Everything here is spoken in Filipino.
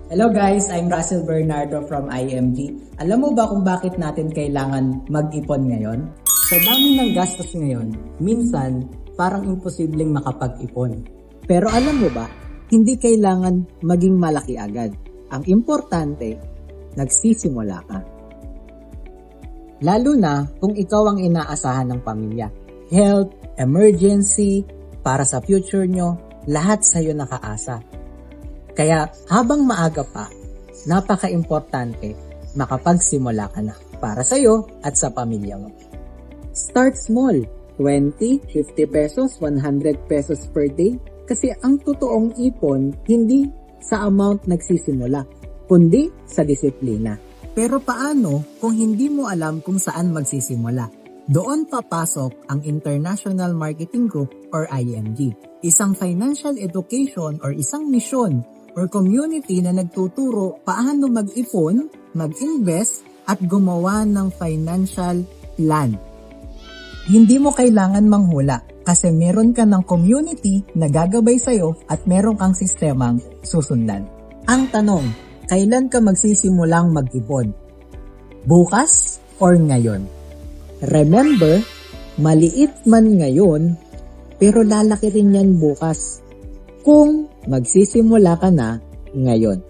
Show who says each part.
Speaker 1: Hello guys, I'm Russell Bernardo from IMG. Alam mo ba kung bakit natin kailangan mag-ipon ngayon? Sa dami ng gastos ngayon, minsan parang imposibleng makapag-ipon. Pero alam mo ba, hindi kailangan maging malaki agad. Ang importante, nagsisimula ka. Lalo na kung ikaw ang inaasahan ng pamilya. Health, emergency, para sa future nyo, lahat sa'yo nakaasa. Kaya habang maaga pa, napaka-importante makapagsimula ka na para sa'yo at sa pamilya mo. Start small, 20, 50 pesos, 100 pesos per day. Kasi ang totoong ipon, hindi sa amount nagsisimula, kundi sa disiplina. Pero paano kung hindi mo alam kung saan magsisimula? Doon papasok ang International Marketing Group or IMG. Isang financial education or isang misyon or community na nagtuturo paano mag-ipon, mag-invest, at gumawa ng financial plan. Hindi mo kailangan manghula kasi meron ka ng community na gagabay sa'yo at meron kang sistemang susundan. Ang tanong, kailan ka magsisimulang mag-ipon? Bukas or ngayon? Remember, maliit man ngayon, pero lalaki rin yan bukas kung magsisimula ka na ngayon.